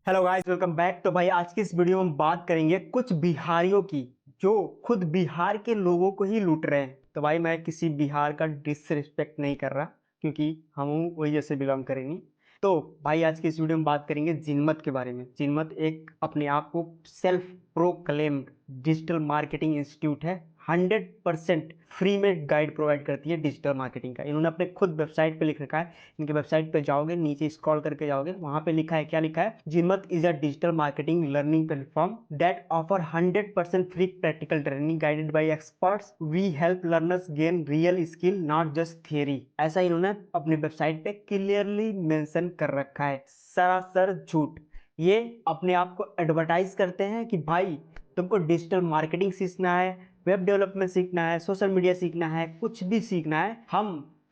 Hello guys, welcome back. तो भाई आज की इस वीडियो में हम बात करेंगे कुछ बिहारियों की जो खुद बिहार के लोगों को ही लूट रहे हैं। तो भाई मैं किसी बिहार का डिसरिस्पेक्ट नहीं कर रहा क्योंकि हम वही जैसे बिलोंग करेंगे। तो भाई आज की इस वीडियो में बात करेंगे जिनमत के बारे में। जिनमत एक अपने आप को self proclaimed digital marketing institute है। 100% फ्री में गाइड प्रोवाइड करती है डिजिटल मार्केटिंग का। इन्होंने अपने खुद वेबसाइट पे लिख रखा है। इनके वेबसाइट पे जाओगे, नीचे स्क्रॉल करके जाओगे, वहां पे लिखा है, क्या लिखा है, Jinmat is a digital marketing learning platform that offer 100% free practical training guided by experts. We help learners gain real skill not just theory. ऐसा इन्होंने अपनी वेबसाइट पे क्लियरली मेंशन कर रखा है। सरासर झूठ। ये अपने आप को एडवर्टाइज करते हैं कि भाई तुमको डिजिटल मार्केटिंग सीखना है, वेब डेवलपमेंट सीखना है, सोशल मीडिया सीखना है, कुछ भी सीखना है, हम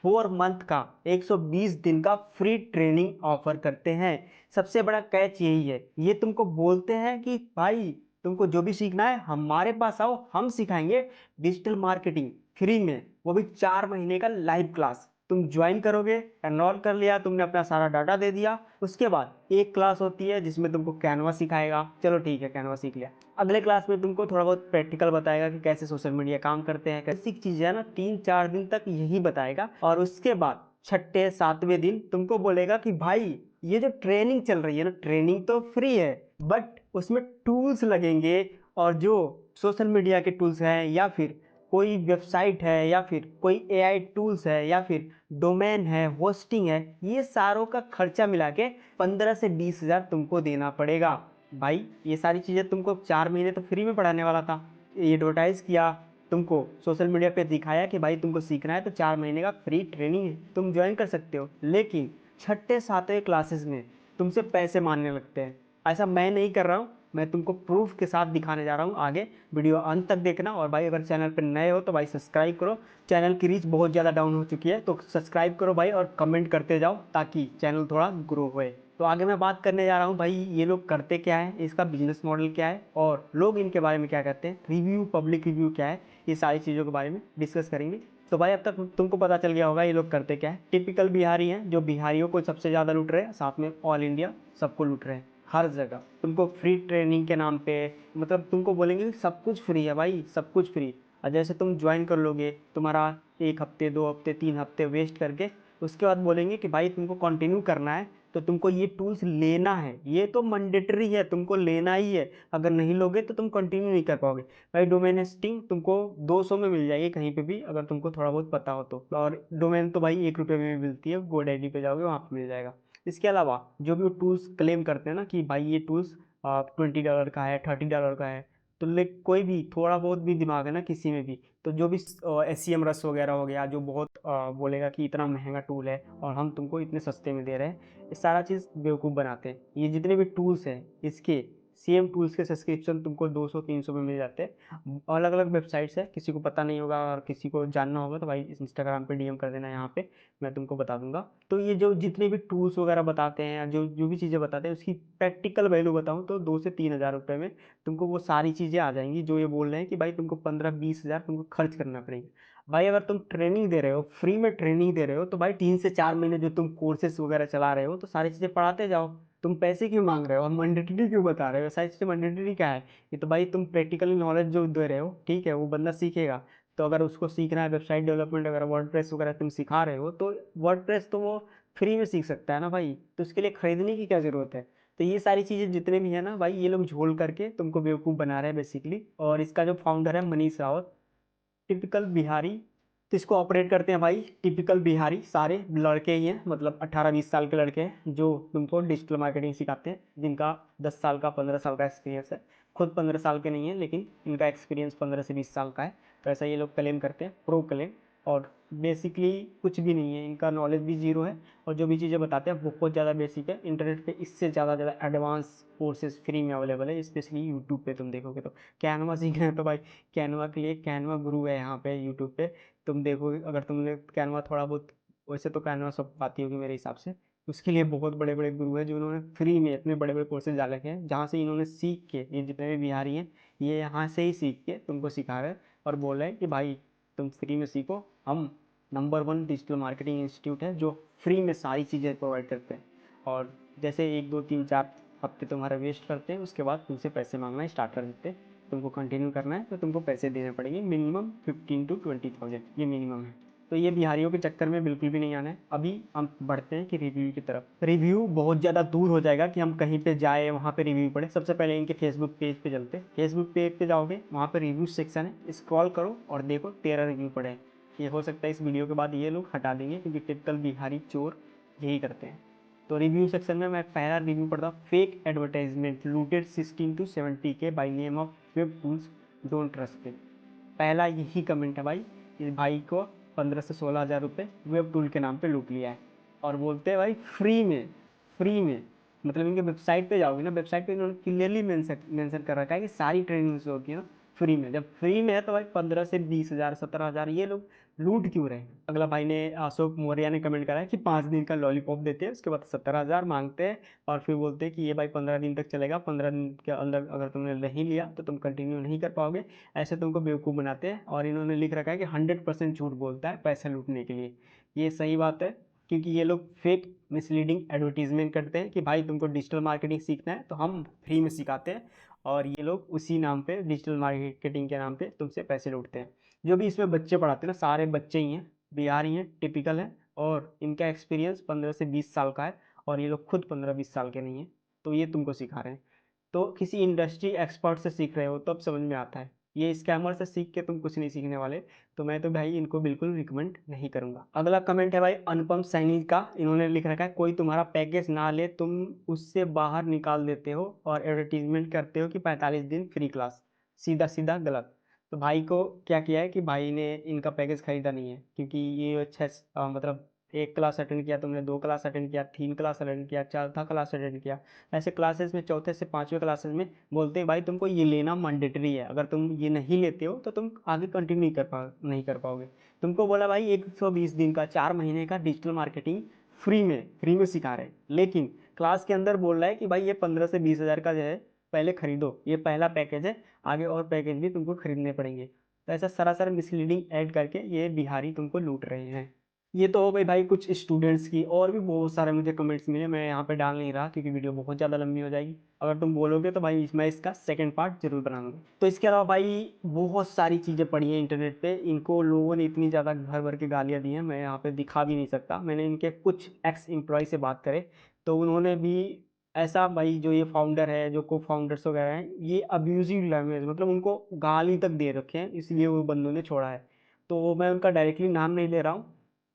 4 मंथ का 120 दिन का फ्री ट्रेनिंग ऑफर करते हैं। सबसे बड़ा कैच यही है, ये तुमको बोलते हैं कि भाई तुमको जो भी सीखना है हमारे पास आओ, हम सिखाएंगे डिजिटल मार्केटिंग फ्री में, वो भी 4 महीने का लाइव क्लास। तुम ज्वाइन करोगे, एनरोल कर लिया, तुमने अपना सारा डाटा दे दिया, उसके बाद एक क्लास होती है जिसमें तुमको कैनवा सिखाएगा। चलो ठीक है, कैनवा सीख लिया, अगले क्लास में तुमको थोड़ा बहुत प्रैक्टिकल बताएगा कि कैसे सोशल मीडिया काम करते हैं, कैसी चीजें है ना, 3-4 दिन तक यही बताएगा। और उसके बाद छठे सातवें दिन तुमको बोलेगा कि भाई ये जो ट्रेनिंग चल रही है ना, ट्रेनिंग तो फ्री है बट उसमें टूल्स लगेंगे, और जो सोशल मीडिया के टूल्स हैं या फिर कोई वेबसाइट है या फिर कोई एआई टूल्स है या फिर डोमेन है, होस्टिंग है, ये सारों का खर्चा मिला के 15 से 20 हज़ार तुमको देना पड़ेगा। भाई ये सारी चीज़ें तुमको 4 महीने तो फ्री में पढ़ाने वाला था। ये एडवर्टाइज किया, तुमको सोशल मीडिया पे दिखाया कि भाई तुमको सीखना है तो 4 महीने का फ्री ट्रेनिंग है, तुम ज्वाइन कर सकते हो। लेकिन छठे सातवें क्लासेस में तुमसे पैसे मांगने लगते हैं। ऐसा मैं नहीं कर रहा हूँ, मैं तुमको प्रूफ के साथ दिखाने जा रहा हूँ। आगे वीडियो अंत तक देखना। और भाई अगर चैनल पर नए हो तो भाई सब्सक्राइब करो। चैनल की रीच बहुत ज़्यादा डाउन हो चुकी है, तो सब्सक्राइब करो भाई और कमेंट करते जाओ ताकि चैनल थोड़ा ग्रो होए। तो आगे मैं बात करने जा रहा हूँ भाई ये लोग करते क्या है, इसका बिजनेस मॉडल क्या है और लोग इनके बारे में क्या कहते हैं, रिव्यू, पब्लिक रिव्यू क्या है, ये सारी चीज़ों के बारे में डिस्कस करेंगे। तो भाई अब तक तुमको पता चल गया होगा ये लोग करते क्या है। टिपिकल बिहारी हैं जो बिहारियों को सबसे ज़्यादा लूट रहे हैं, साथ में ऑल इंडिया सबको लूट रहे हैं। हर जगह तुमको फ्री ट्रेनिंग के नाम पे, मतलब तुमको बोलेंगे सब कुछ फ्री है भाई, सब कुछ फ्री। और जैसे तुम ज्वाइन कर लोगे, तुम्हारा 1 हफ्ते 2 हफ्ते 3 हफ्ते वेस्ट करके उसके बाद बोलेंगे कि भाई तुमको कंटिन्यू करना है तो तुमको ये टूल्स लेना है, ये तो मैंडेटरी है, तुमको लेना ही है। अगर नहीं लोगे तो तुम कंटिन्यू नहीं कर पाओगे। भाई डोमेन होस्टिंग तुमको 200 में मिल जाएगी कहीं पे भी, अगर तुमको थोड़ा बहुत पता हो तो। और डोमेन तो भाई 1 रुपये में भी मिलती है, GoDaddy पे जाओगे वहाँ पे मिल जाएगा। इसके अलावा जो भी वो टूल्स क्लेम करते हैं ना कि भाई ये टूल्स $20 का है, $30 का है, तो ले कोई भी थोड़ा बहुत भी दिमाग है ना किसी में भी, तो जो भी SCM रस वगैरह हो गया, जो बहुत बोलेगा कि इतना महंगा टूल है और हम तुमको इतने सस्ते में दे रहे हैं, ये सारा चीज़ बेवकूफ़ बनाते हैं। ये जितने भी टूल्स हैं इसके सेम टूल्स के सब्सक्रिप्शन तुमको 200-300 में मिल जाते हैं। अलग अलग वेबसाइट्स है, किसी को पता नहीं होगा और किसी को जानना होगा तो भाई इंस्टाग्राम पे DM कर देना, यहाँ पे मैं तुमको बता दूंगा। तो ये जो जितने भी टूल्स वगैरह बताते हैं या जो जो भी चीज़ें बताते हैं उसकी प्रैक्टिकल वैल्यू बताऊँ तो 2 से 3 हज़ार रुपये में तुमको वो सारी चीज़ें आ जाएंगी जो ये बोल रहे हैं कि भाई तुमको 15-20 हज़ार तुमको खर्च करना पड़ेगा। भाई अगर तुम ट्रेनिंग दे रहे हो, फ्री में ट्रेनिंग दे रहे हो, तो भाई 3 से 4 महीने जो तुम कोर्सेज वगैरह चला रहे हो तो सारी चीज़ें पढ़ाते जाओ। तुम पैसे क्यों मांग रहे हो और मैंडेटरी क्यों बता रहे हो, सारी चीज़ें मैंडेटरी क्या है। ये तो भाई तुम प्रैक्टिकली नॉलेज जो दे रहे हो, ठीक है, वो बंदा सीखेगा। तो अगर उसको सीखना है वेबसाइट डेवलपमेंट वगैरह, वर्डप्रेस वगैरह तुम सिखा रहे हो, तो वर्डप्रेस तो वो फ्री में सीख सकता है ना भाई, तो उसके लिए खरीदने की क्या ज़रूरत है। तो ये सारी चीज़ें जितने भी है ना भाई, ये लोग झोल करके तुमको बेवकूफ़ बना रहे हैं बेसिकली। और इसका जो फाउंडर है मनीष रावत, टिपिकल बिहारी, तो इसको ऑपरेट करते हैं भाई टिपिकल बिहारी, सारे लड़के ही हैं, मतलब 18-20 साल के लड़के हैं जो तुमको डिजिटल मार्केटिंग सिखाते हैं, जिनका 10 साल का 15 साल का एक्सपीरियंस है। खुद 15 साल के नहीं है लेकिन इनका एक्सपीरियंस 15 से 20 साल का है। तो ऐसा ये लोग क्लेम करते हैं, प्रो क्लेम। और बेसिकली कुछ भी नहीं है, इनका नॉलेज भी जीरो है और जो भी चीज़ें बताते हैं बहुत ज़्यादा बेसिक है। इंटरनेट पे इससे ज़्यादा एडवांस कोर्सेज फ्री में अवेलेबल है, स्पेशली यूट्यूब पे तुम देखोगे तो। कैनवा सीखना है तो भाई कैनवा के लिए कैनवा गुरु है यहाँ पे यूट्यूब पे, तुम देखोगे। अगर तुमने कैनवा थोड़ा बहुत, वैसे तो कैनवा सब आती होगी मेरे हिसाब से, उसके लिए बहुत बड़े बड़े गुरु हैं जो इन्होंने फ्री में इतने बड़े बड़े कोर्सेज डाल रखे हैं, जहाँ से इन्होंने सीख के, ये जितने भी बिहारी हैं ये यहाँ से ही सीख के तुमको सिखा रहे हैं और बोल रहे हैं कि भाई तुम फ्री में सीखो। हम नंबर 1 डिजिटल मार्केटिंग इंस्टीट्यूट है जो फ्री में सारी चीज़ें प्रोवाइड करते हैं। और जैसे 1 2 3 4 हफ्ते तुम्हारा वेस्ट करते हैं, उसके बाद तुमसे पैसे मांगना स्टार्ट कर देते हैं। तुमको कंटिन्यू करना है तो तुमको पैसे देने पड़ेंगे, मिनिमम 15 to 20,000 ये मिनिमम है। तो ये बिहारियों के चक्कर में बिल्कुल भी नहीं आना है। अभी हम बढ़ते हैं कि रिव्यू की तरफ। रिव्यू बहुत ज़्यादा दूर हो जाएगा कि हम कहीं पे जाए वहाँ पे रिव्यू पढ़े। सबसे पहले इनके फेसबुक पेज पे चलते हैं। फेसबुक पेज पे जाओगे, वहाँ पे रिव्यू सेक्शन है, स्क्रॉल करो और देखो 13 रिव्यू पड़े हैं। ये हो सकता है इस वीडियो के बाद ये लोग हटा देंगे, क्योंकि टिपिकल बिहारी चोर यही करते हैं। तो रिव्यू सेक्शन में मैं पहला रिव्यू पढ़ता हूँ। Fake advertisement looted 16 to 70K by name of web tools, don't trust it. पहला यही कमेंट है भाई। इस भाई को 15 से 16 हज़ार रुपये वेब टूल के नाम पे लूट लिया है, और बोलते हैं भाई फ्री में। मतलब इनके वेबसाइट पे जाओगे ना, वेबसाइट पे इन्होंने क्लियरली मेंशन कर रखा है कि सारी ट्रेनिंग जो होती है ना फ्री में। जब फ्री में है तो भाई 15 से 20 हज़ार 17 हज़ार ये लोग लूट क्यों रहे हैं। अगला भाई ने अशोक मौर्य ने कमेंट करा है कि 5 दिन का लॉलीपॉप देते हैं, उसके बाद 17 हज़ार मांगते हैं, और फिर बोलते हैं कि ये भाई 15 दिन तक चलेगा, 15 दिन के अंदर अगर तुमने नहीं लिया तो तुम कंटिन्यू नहीं कर पाओगे। ऐसे तुमको बेवकूफ़ बनाते हैं, और इन्होंने लिख रखा है कि 100% झूठ बोलता है पैसा लूटने के लिए। ये सही बात है, क्योंकि ये लोग फेक मिसलीडिंग एडवर्टीजमेंट करते हैं कि भाई तुमको डिजिटल मार्केटिंग सीखना है तो हम फ्री में सिखाते हैं, और ये लोग उसी नाम पे डिजिटल मार्केटिंग के नाम पे तुमसे पैसे लूटते हैं। जो भी इसमें बच्चे पढ़ाते हैं ना, सारे बच्चे ही हैं, बिहारी हैं, टिपिकल हैं, और इनका एक्सपीरियंस 15 से 20 साल का है, और ये लोग खुद 15-20 साल के नहीं हैं। तो ये तुमको सिखा रहे हैं। तो किसी इंडस्ट्री एक्सपर्ट से सीख रहे हो तो अब समझ में आता है। ये स्कैमर से सीख के तुम कुछ नहीं सीखने वाले। तो मैं तो भाई इनको बिल्कुल रिकमेंड नहीं करूंगा। अगला कमेंट है भाई अनुपम सैनी का। इन्होंने लिख रखा है, कोई तुम्हारा पैकेज ना ले तुम उससे बाहर निकाल देते हो, और एडवर्टीजमेंट करते हो कि 45 दिन फ्री क्लास। सीधा सीधा गलत। तो भाई को क्या किया है कि भाई ने इनका पैकेज खरीदा नहीं है, क्योंकि ये अच्छा मतलब 1 क्लास अटेंड किया तुमने, 2 क्लास अटेंड किया, 3 क्लास अटेंड किया, 4था क्लास अटेंड किया। ऐसे क्लासेस में चौथे से 5वें क्लासेस में बोलते हैं भाई तुमको ये लेना मैंडेटरी है, अगर तुम ये नहीं लेते हो तो तुम आगे कंटिन्यू नहीं कर पाओगे। तुमको बोला भाई 120 दिन का 4 महीने का डिजिटल मार्केटिंग फ्री में सिखा रहे हैं, लेकिन क्लास के अंदर बोल रहा है कि भाई ये 15 से 20 हज़ार का जो है पहले खरीदो, ये पहला पैकेज है, आगे और पैकेज भी तुमको खरीदने पड़ेंगे। तो ऐसा सरासर मिसलीडिंग ऐड करके ये बिहारी तुमको लूट रहे हैं। ये तो हो गई भाई कुछ स्टूडेंट्स की, और भी बहुत सारे मुझे कमेंट्स मिले, मैं यहाँ पे डाल नहीं रहा क्योंकि वीडियो बहुत ज़्यादा लंबी हो जाएगी। अगर तुम बोलोगे तो भाई मैं इसका सेकंड पार्ट जरूर बनाऊंगा। तो इसके अलावा भाई बहुत सारी चीज़ें पढ़ी हैं इंटरनेट पे, इनको लोगों ने इतनी ज़्यादा भर भर के गालियाँ दी हैं, मैं यहाँ पे दिखा भी नहीं सकता। मैंने इनके कुछ एक्स एम्प्लॉय से बात करे तो उन्होंने भी ऐसा, भाई जो ये फाउंडर है, जो को फाउंडर्स वगैरह हैं, ये अब्यूजिव लैंग्वेज, मतलब उनको गाली तक दे रखे हैं, इसलिए वो बंदों ने छोड़ा है। तो मैं उनका डायरेक्टली नाम नहीं ले रहा हूँ,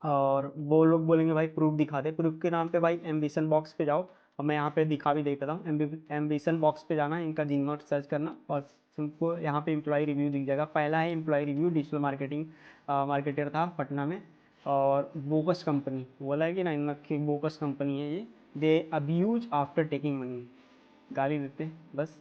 और वो लोग बोलेंगे भाई प्रूफ दिखा दे। प्रूफ के नाम पे भाई एम्बिशन बॉक्स पे जाओ, और मैं यहाँ पे दिखा भी देता हूँ। एम्बिशन बॉक्स पे जाना, इनका जीनोट सर्च करना, और तुमको यहाँ पे एम्प्लॉय रिव्यू दिख जाएगा। पहला है employee review, digital marketing marketer था पटना में, और बोगस कंपनी बोला है कि ना, इनकी बोगस कंपनी है ये। दे अब्यूज आफ्टर टेकिंग मनी, गाली देते हैं बस।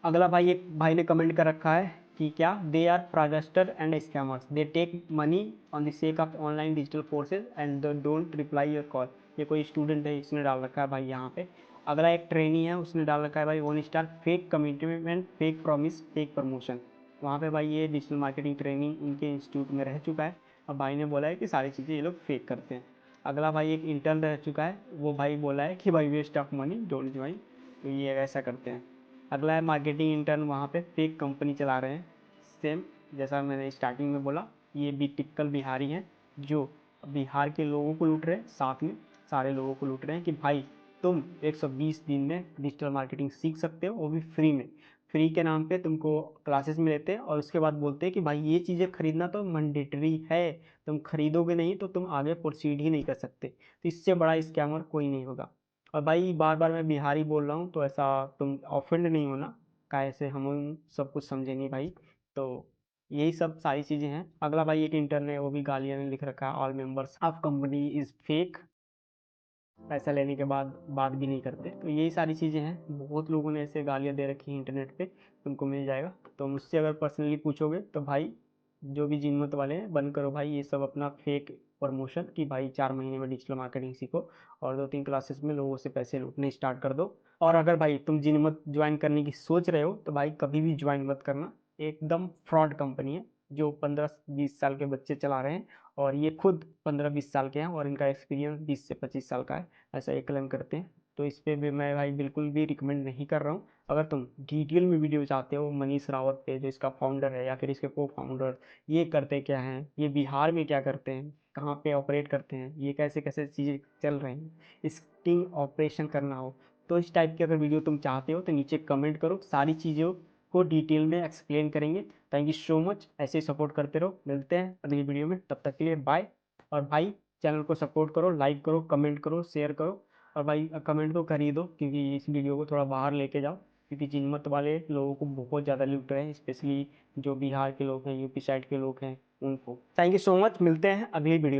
अगला भाई, एक भाई ने कमेंट कर रखा है कि क्या, they are fraudster and scammers, they take money on the sake of online digital courses and they don't reply your call. ये कोई स्टूडेंट है, इसने डाल रखा है भाई यहाँ पे। अगला एक ट्रेनी है, उसने डाल रखा है भाई 1 star, fake commitment, fake promise, fake promotion. वहाँ पे भाई ये डिजिटल मार्केटिंग ट्रेनिंग इनके इंस्टीट्यूट में रह चुका है, और भाई ने बोला है कि सारी चीज़ें ये लोग फेक करते हैं। अगला भाई एक इंटर्न रह चुका है, वो भाई बोला है कि भाई waste of money, don't join. तो ये ऐसा करते हैं। अगला है मार्केटिंग इंटर्न, वहाँ पे फेक कंपनी चला रहे हैं। सेम जैसा मैंने स्टार्टिंग में बोला, ये भी टिपिकल बिहारी हैं, जो बिहार के लोगों को लूट रहे हैं, साथ में सारे लोगों को लूट रहे हैं कि भाई तुम 120 दिन में डिजिटल मार्केटिंग सीख सकते हो, वो भी फ्री में। फ्री के नाम पे तुमको क्लासेस में लेते हैं, और उसके बाद बोलते हैं कि भाई ये चीज़ें खरीदना तो मैंडेटरी है, तुम खरीदोगे नहीं तो तुम आगे प्रोसीड ही नहीं कर सकते। तो इससे बड़ा स्कैमर कोई नहीं होगा। और भाई बार बार मैं बिहारी बोल रहा हूँ, तो ऐसा तुम ऑफेंड नहीं होना, कैसे हम सब कुछ समझेंगे भाई। तो यही सब सारी चीज़ें हैं। अगला भाई एक इंटर्न है, वो भी गालियाँ ने लिख रखा है, all members of company is fake, पैसा लेने के बाद बात भी नहीं करते। तो यही सारी चीज़ें हैं, बहुत लोगों ने ऐसे गालियाँ दे रखी हैं इंटरनेट पे, तुमको मिल जाएगा। तो मुझसे अगर पर्सनली पूछोगे तो भाई जो भी जिन्नत वाले हैं, बंद करो भाई ये सब अपना फेक प्रमोशन कि भाई 4 महीने में डिजिटल मार्केटिंग सीखो, और 2-3 क्लासेस में लोगों से पैसे लूटने स्टार्ट कर दो। और अगर भाई तुम जिनमत ज्वाइन करने की सोच रहे हो तो भाई कभी भी ज्वाइन मत करना, एकदम फ्रॉड कंपनी है, जो 15-20 साल के बच्चे चला रहे हैं, और ये खुद 15-20 साल के हैं, और इनका एक्सपीरियंस 20 से 25 साल का है, ऐसा ये क्लेम करते हैं। तो इस पे भी मैं भाई बिल्कुल भी रिकमेंड नहीं कर रहा हूँ। अगर तुम डिटेल में वीडियो चाहते हो मनीष रावत पे, जो इसका फाउंडर है या फिर इसके को फाउंडर, ये करते क्या हैं, ये बिहार में क्या करते हैं, कहाँ पे ऑपरेट करते हैं, ये कैसे कैसे चीज़ें चल रही हैं, स्टिंग ऑपरेशन करना हो, तो इस टाइप की अगर वीडियो तुम चाहते हो तो नीचे कमेंट करो, सारी चीज़ों को डिटेल में एक्सप्लेन करेंगे। थैंक यू सो मच, ऐसे ही सपोर्ट करते रहो, मिलते हैं अगली वीडियो में, तब तक के लिए बाय। और भाई चैनल को सपोर्ट करो, लाइक करो, कमेंट करो, शेयर करो, और भाई कमेंट तो कर ही दो, क्योंकि इस वीडियो को थोड़ा बाहर लेके जाओ, क्योंकि जिनमत वाले लोगों को बहुत ज़्यादा लूट रहे हैं, स्पेशली जो बिहार के लोग हैं, यूपी साइड के लोग हैं उनको। थैंक यू सो मच, मिलते हैं अगली वीडियो में।